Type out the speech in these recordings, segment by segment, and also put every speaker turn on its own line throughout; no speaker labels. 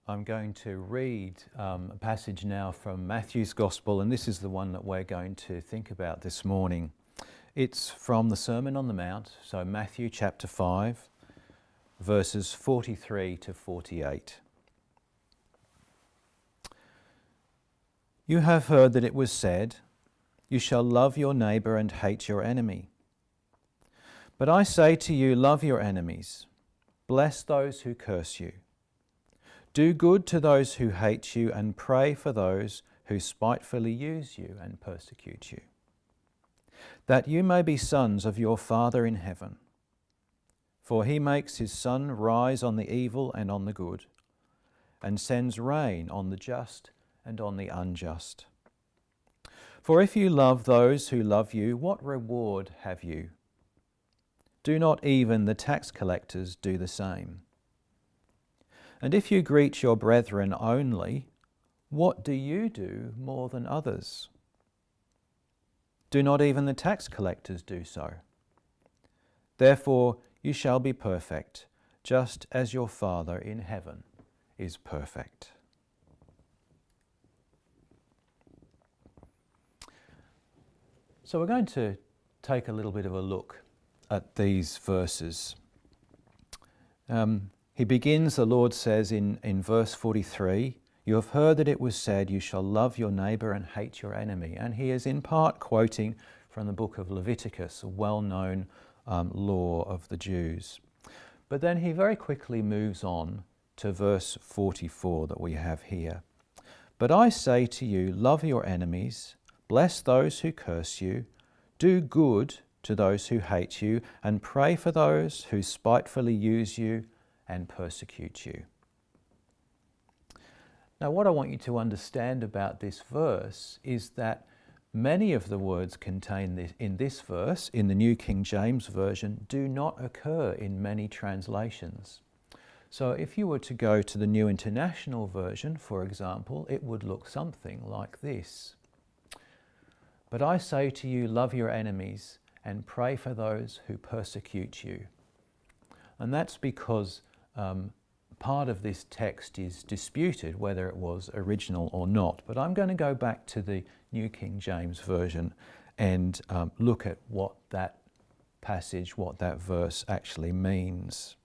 I'm going to read a passage now from Matthew's Gospel, and this is the one that we're going to think about this morning. It's from the Sermon on the Mount, so Matthew chapter 5, verses 43 to 48. You have heard that it was said, "You shall love your neighbour and hate your enemy." But I say to you, love your enemies, bless those who curse you. Do good to those who hate you and pray for those who spitefully use you and persecute you, that you may be sons of your Father in heaven. For he makes his sun rise on the evil and on the good, and sends rain on the just and on the unjust. For if you love those who love you, what reward have you? Do not even the tax collectors do the same? And if you greet your brethren only, what do you do more than others? Do not even the tax collectors do so? Therefore you shall be perfect, just as your Father in heaven is perfect. So we're going to take a little bit of a look at these verses. He begins, the Lord says in verse 43, "You have heard that it was said, you shall love your neighbour and hate your enemy." And he is in part quoting from the book of Leviticus, a well-known law of the Jews. But then he very quickly moves on to verse 44 that we have here. "But I say to you, love your enemies, bless those who curse you, do good to those who hate you, and pray for those who spitefully use you and persecute you." Now, what I want you to understand about this verse is that many of the words contained in this verse, in the New King James Version, do not occur in many translations. So if you were to go to the New International Version, for example, it would look something like this. "But I say to you, love your enemies and pray for those who persecute you." And that's because part of this text is disputed, whether it was original or not. But I'm going to go back to the New King James Version and look at what that passage, what that verse actually means.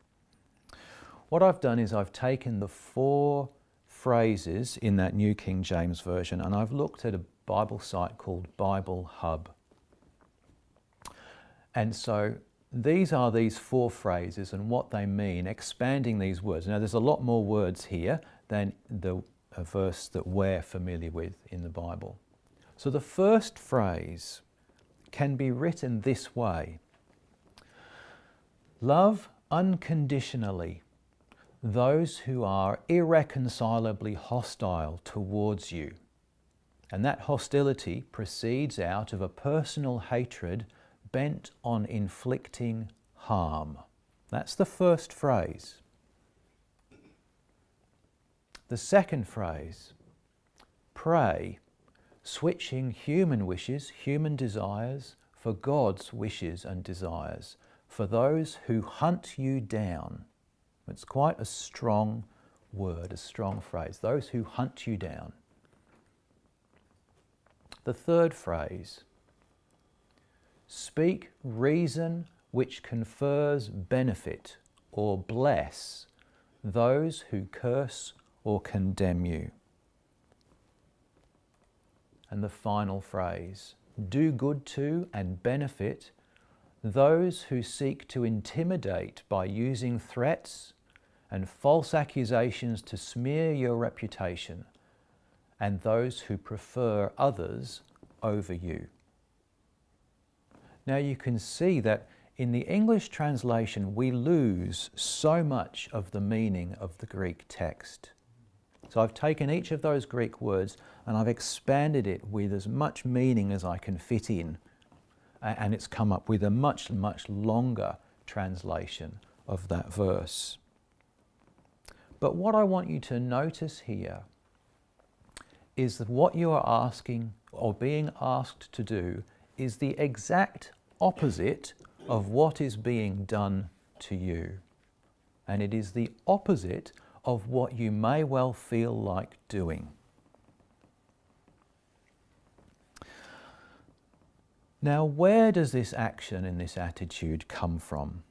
What I've done is I've taken the 4 phrases in that New King James Version and I've looked at a Bible site called Bible Hub. And so these are these 4 phrases and what they mean, expanding these words. Now there's a lot more words here than the verse that we're familiar with in the Bible. So the first phrase can be written this way: love unconditionally those who are irreconcilably hostile towards you. And that hostility proceeds out of a personal hatred bent on inflicting harm. That's the first phrase. The second phrase, pray, switching human wishes, human desires, for God's wishes and desires, for those who hunt you down. It's quite a strong word, a strong phrase, those who hunt you down. The third phrase, speak reason which confers benefit or bless those who curse or condemn you. And the final phrase, do good to and benefit those who seek to intimidate by using threats and false accusations to smear your reputation, and those who prefer others over you. Now you can see that in the English translation we lose so much of the meaning of the Greek text. So I've taken each of those Greek words and I've expanded it with as much meaning as I can fit in, and it's come up with a much, much longer translation of that verse. But what I want you to notice here is that what you are asking or being asked to do is the exact opposite of what is being done to you. And it is the opposite of what you may well feel like doing. Now, where does this action and this attitude come from?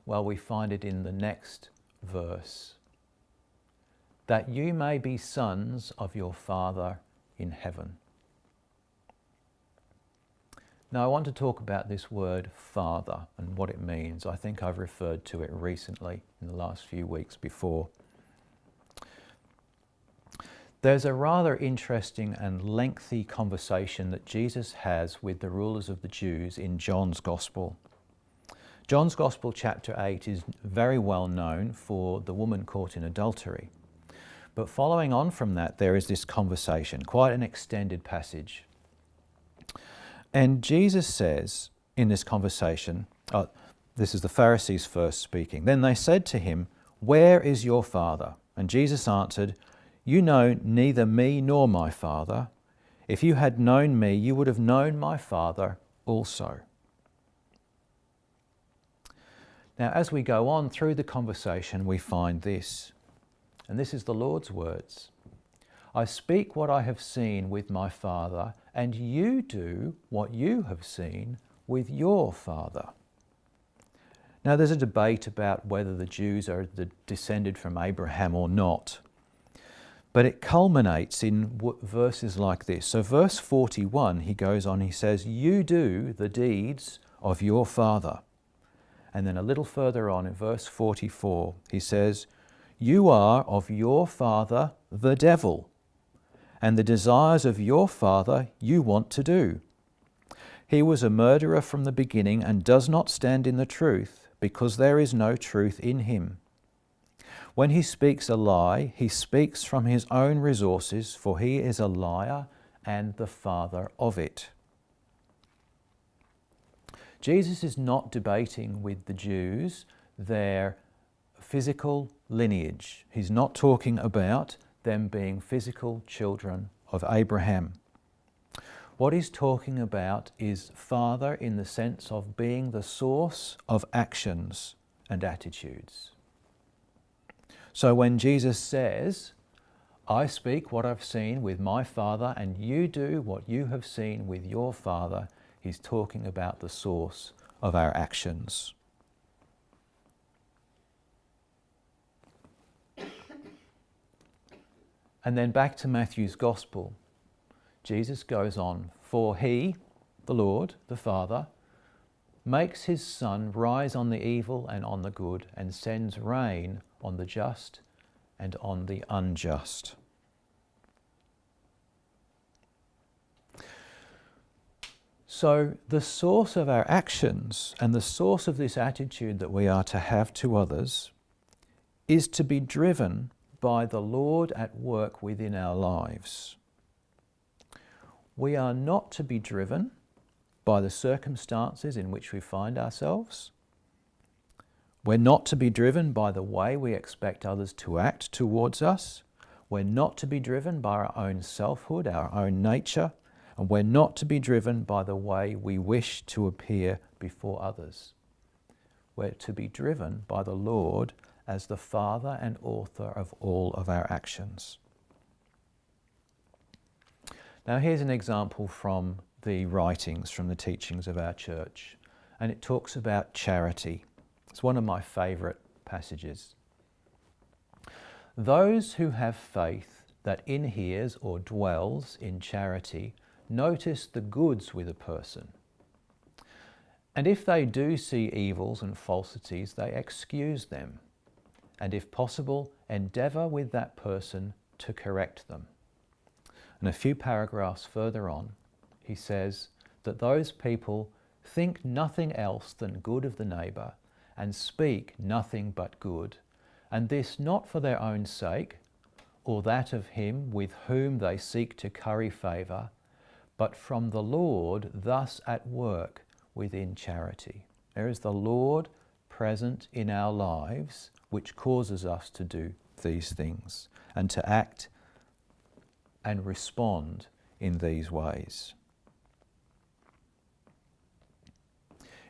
Well, we find it in the next verse. That you may be sons of your Father in heaven. Now, I want to talk about this word Father and what it means. I think I've referred to it recently in the last few weeks before. There's a rather interesting and lengthy conversation that Jesus has with the rulers of the Jews in John's Gospel. John's Gospel, chapter 8, is very well known for the woman caught in adultery. But following on from that, there is this conversation, quite an extended passage. And Jesus says in this conversation, this is the Pharisees first speaking, then they said to him, "Where is your Father?" And Jesus answered, "You know neither me nor my Father. If you had known me, you would have known my Father also." Now, as we go on through the conversation, we find this, and this is the Lord's words. "I speak what I have seen with my Father, and you do what you have seen with your father." Now, there's a debate about whether the Jews are descended from Abraham or not. But it culminates in verses like this. So verse 41, he goes on, he says, "You do the deeds of your father." And then a little further on in verse 44, he says, "You are of your father the devil, and the desires of your father you want to do. He was a murderer from the beginning and does not stand in the truth, because there is no truth in him. When he speaks a lie, he speaks from his own resources, for he is a liar and the father of it." Jesus is not debating with the Jews their physical lineage. He's not talking about them being physical children of Abraham. What he's talking about is Father in the sense of being the source of actions and attitudes. So when Jesus says, "I speak what I've seen with my Father, and you do what you have seen with your Father," he's talking about the source of our actions. And then back to Matthew's Gospel, Jesus goes on, "For he," the Lord, the Father, "makes his sun rise on the evil and on the good, and sends rain on the just and on the unjust." So the source of our actions and the source of this attitude that we are to have to others is to be driven by the Lord at work within our lives. We are not to be driven by the circumstances in which we find ourselves. We're not to be driven by the way we expect others to act towards us. We're not to be driven by our own selfhood, our own nature, and we're not to be driven by the way we wish to appear before others. We're to be driven by the Lord as the Father and author of all of our actions. Now, here's an example from the writings, from the teachings of our church, and it talks about charity. It's one of my favourite passages. "Those who have faith that inheres or dwells in charity notice the goods with a person. And if they do see evils and falsities, they excuse them, and if possible, endeavour with that person to correct them." And a few paragraphs further on, he says that those people think nothing else than good of the neighbour and speak nothing but good, and this not for their own sake or that of him with whom they seek to curry favour, but from the Lord thus at work within charity. There is the Lord present in our lives, which causes us to do these things and to act and respond in these ways.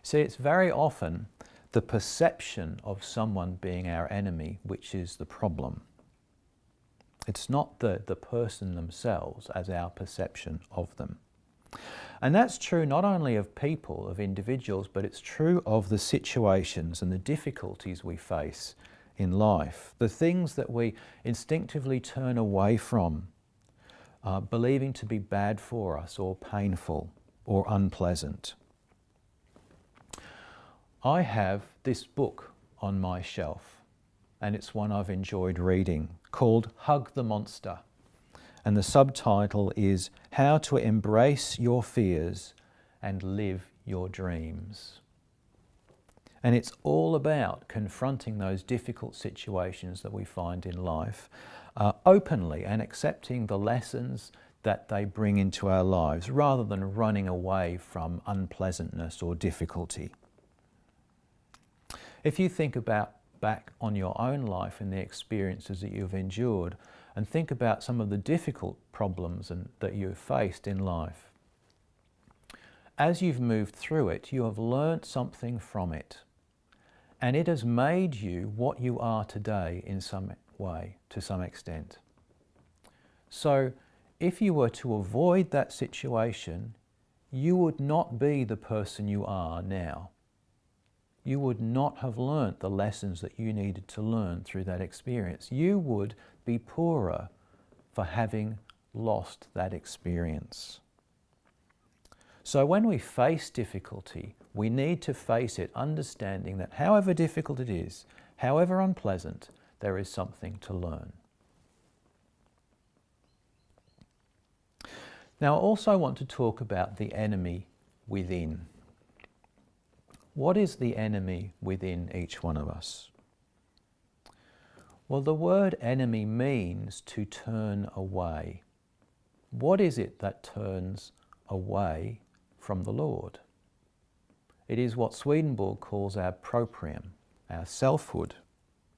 See, it's very often the perception of someone being our enemy which is the problem. It's not the person themselves as our perception of them. And that's true not only of people, of individuals, but it's true of the situations and the difficulties we face in life, the things that we instinctively turn away from, believing to be bad for us or painful or unpleasant. I have this book on my shelf, and it's one I've enjoyed reading, called Hug the Monster. And the subtitle is How to Embrace Your Fears and Live Your Dreams. And it's all about confronting those difficult situations that we find in life openly and accepting the lessons that they bring into our lives rather than running away from unpleasantness or difficulty. If you think back on your own life and the experiences that you've endured, and think about some of the difficult problems that you've faced in life, as you've moved through it, you have learnt something from it. And it has made you what you are today in some way, to some extent. So if you were to avoid that situation, you would not be the person you are now. You would not have learnt the lessons that you needed to learn through that experience. You would be poorer for having lost that experience. So when we face difficulty, we need to face it understanding that however difficult it is, however unpleasant, there is something to learn. Now I also want to talk about the enemy within. What is the enemy within each one of us? Well, the word enemy means to turn away. What is it that turns away from the Lord? It is what Swedenborg calls our proprium, our selfhood.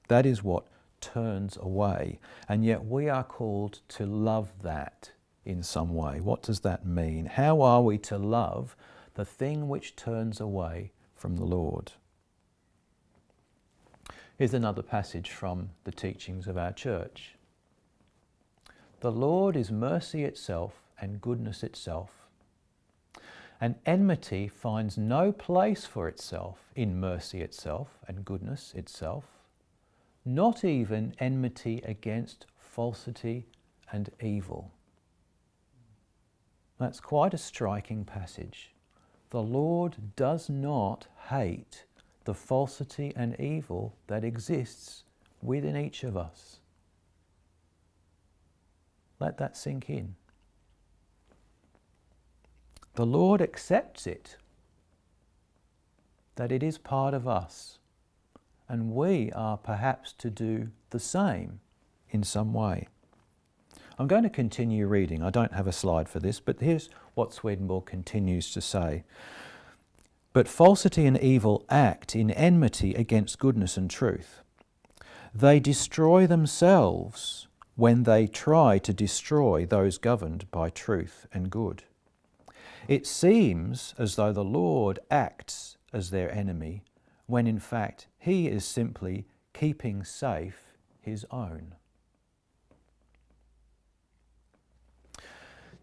That is what turns away. And yet we are called to love that in some way. What does that mean? How are we to love the thing which turns away from the Lord? Here's another passage from the teachings of our church. The Lord is mercy itself and goodness itself, and enmity finds no place for itself in mercy itself and goodness itself, not even enmity against falsity and evil. That's quite a striking passage. The Lord does not hate the falsity and evil that exists within each of us. Let that sink in. The Lord accepts it, that it is part of us, and we are perhaps to do the same in some way. I'm going to continue reading. I don't have a slide for this, but here's what Swedenborg continues to say. But falsity and evil act in enmity against goodness and truth. They destroy themselves when they try to destroy those governed by truth and good. It seems as though the Lord acts as their enemy, when in fact he is simply keeping safe his own.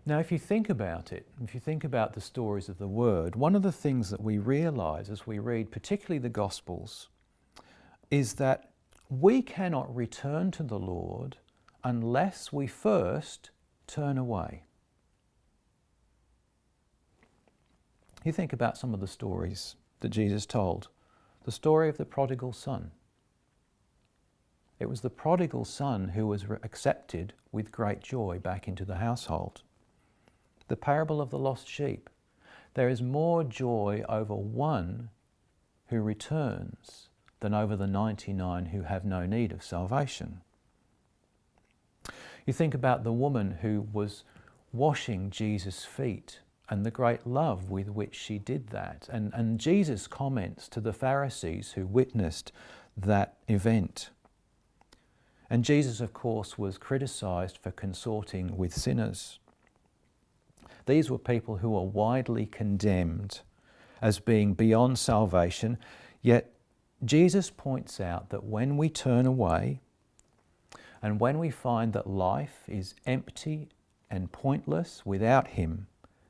Now, if you think about it, if you think about the stories of the Word, one of the things that we realise as we read, particularly the Gospels, is that we cannot return to the Lord unless we first turn away. You think about some of the stories that Jesus told. The story of the prodigal son. It was the prodigal son who was accepted with great joy back into the household. The parable of the lost sheep. There is more joy over one who returns than over the 99 who have no need of salvation. You think about the woman who was washing Jesus' feet and the great love with which she did that. And Jesus' comments to the Pharisees who witnessed that event. And Jesus, of course, was criticised for consorting with sinners. These were people who were widely condemned as being beyond salvation, yet Jesus points out that when we turn away and when we find that life is empty and pointless without him,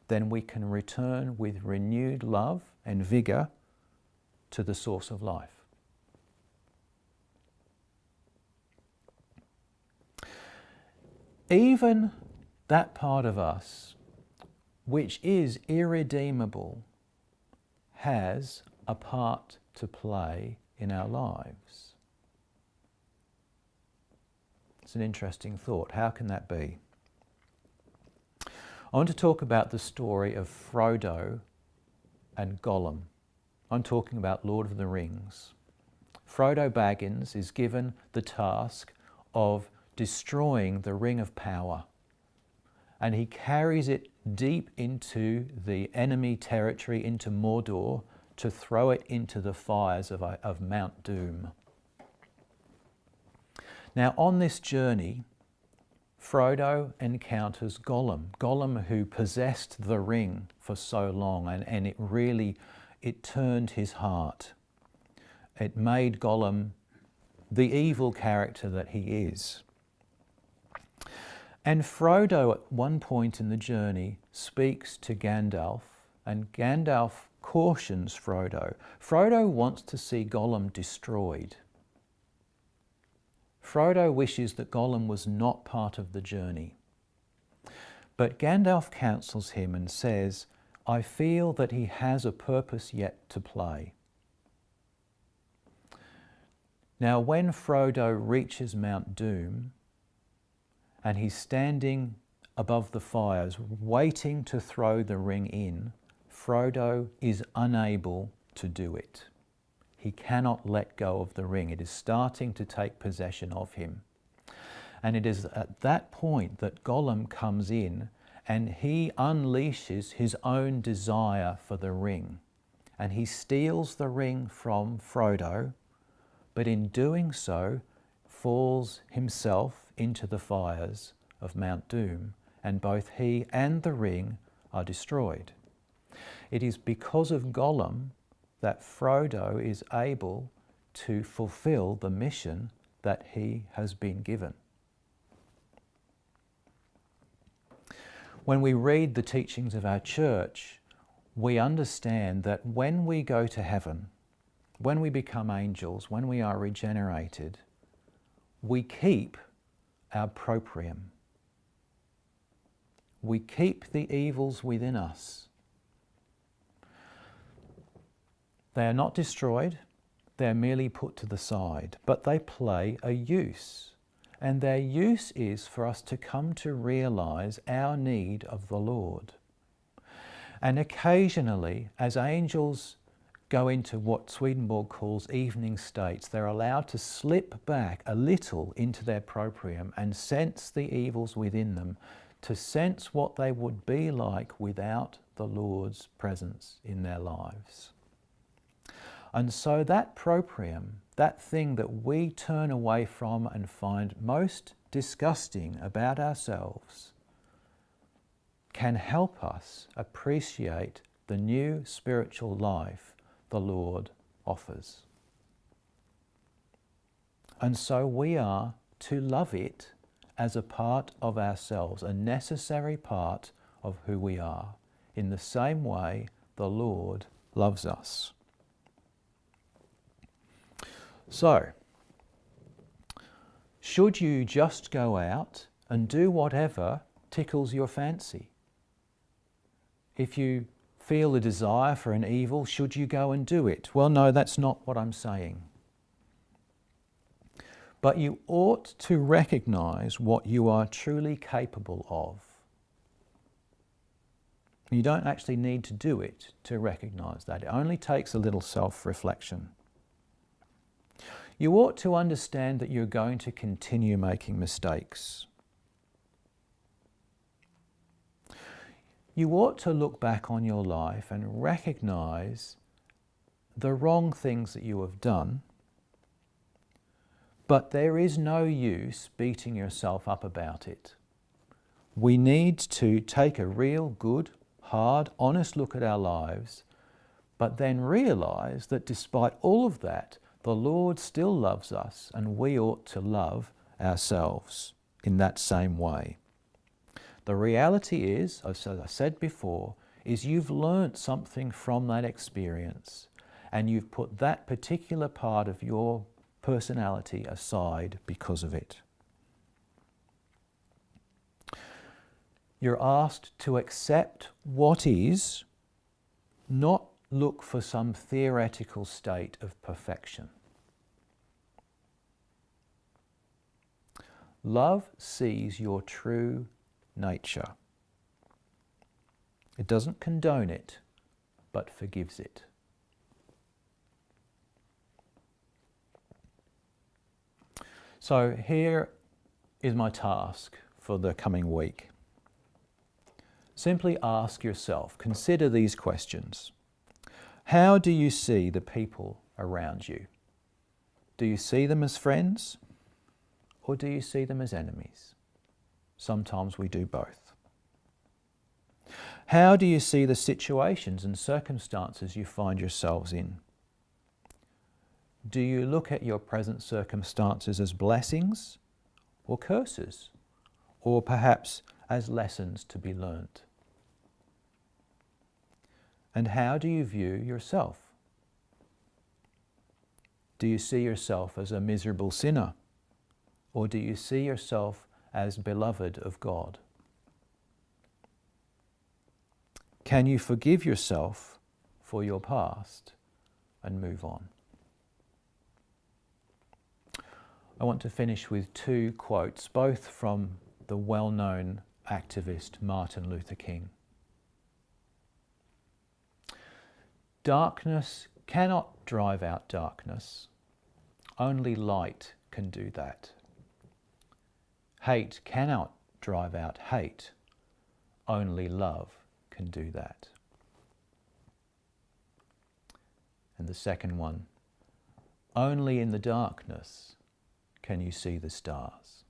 then we can return with renewed love and vigour to the source of life. Even that part of us which is irredeemable has a part to play in our lives. It's an interesting thought. How can that be? I want to talk about the story of Frodo and Gollum. I'm talking about Lord of the Rings. Frodo Baggins is given the task of destroying the Ring of Power, and he carries it deep into the enemy territory, into Mordor, to throw it into the fires of Mount Doom. Now, on this journey, Frodo encounters Gollum who possessed the ring for so long, and it turned his heart. It made Gollum the evil character that he is. And Frodo, at one point in the journey, speaks to Gandalf, and Gandalf cautions Frodo. Frodo wants to see Gollum destroyed. Frodo wishes that Gollum was not part of the journey. But Gandalf counsels him and says, I feel that he has a purpose yet to play. Now, when Frodo reaches Mount Doom, and he's standing above the fires, waiting to throw the ring in, Frodo is unable to do it. He cannot let go of the ring. It is starting to take possession of him. And it is at that point that Gollum comes in and he unleashes his own desire for the ring. And he steals the ring from Frodo, but in doing so, falls himself into the fires of Mount Doom, and both he and the ring are destroyed. It is because of Gollum that Frodo is able to fulfill the mission that he has been given. When we read the teachings of our church, we understand that when we go to heaven, when we become angels, when we are regenerated, we keep our proprium. We keep the evils within us. They are not destroyed, they are merely put to the side, but they play a use. And their use is for us to come to realize our need of the Lord. And occasionally, as angels go into what Swedenborg calls evening states, they're allowed to slip back a little into their proprium and sense the evils within them, to sense what they would be like without the Lord's presence in their lives. And so that proprium, that thing that we turn away from and find most disgusting about ourselves, can help us appreciate the new spiritual life the Lord offers. And so we are to love it as a part of ourselves, a necessary part of who we are, in the same way the Lord loves us. So, should you just go out and do whatever tickles your fancy? If you feel a desire for an evil, should you go and do it? Well, no, that's not what I'm saying. But you ought to recognize what you are truly capable of. You don't actually need to do it to recognize that. It only takes a little self-reflection. You ought to understand that you're going to continue making mistakes. You ought to look back on your life and recognize the wrong things that you have done, but there is no use beating yourself up about it. We need to take a real good, hard, honest look at our lives, but then realize that despite all of that, the Lord still loves us, and we ought to love ourselves in that same way. The reality is, as I said before, is you've learnt something from that experience, and you've put that particular part of your personality aside because of it. You're asked to accept what is, not look for some theoretical state of perfection. Love sees your true nature. It doesn't condone it, but forgives it. So here is my task for the coming week. Simply ask yourself, consider these questions. How do you see the people around you? Do you see them as friends, or do you see them as enemies? Sometimes we do both. How do you see the situations and circumstances you find yourselves in? Do you look at your present circumstances as blessings or curses, or perhaps as lessons to be learnt? And how do you view yourself? Do you see yourself as a miserable sinner, or do you see yourself as beloved of God? Can you forgive yourself for your past and move on? I want to finish with two quotes, both from the well-known activist Martin Luther King. Darkness cannot drive out darkness. Only light can do that. Hate cannot drive out hate. Only love can do that. And the second one, only in the darkness can you see the stars.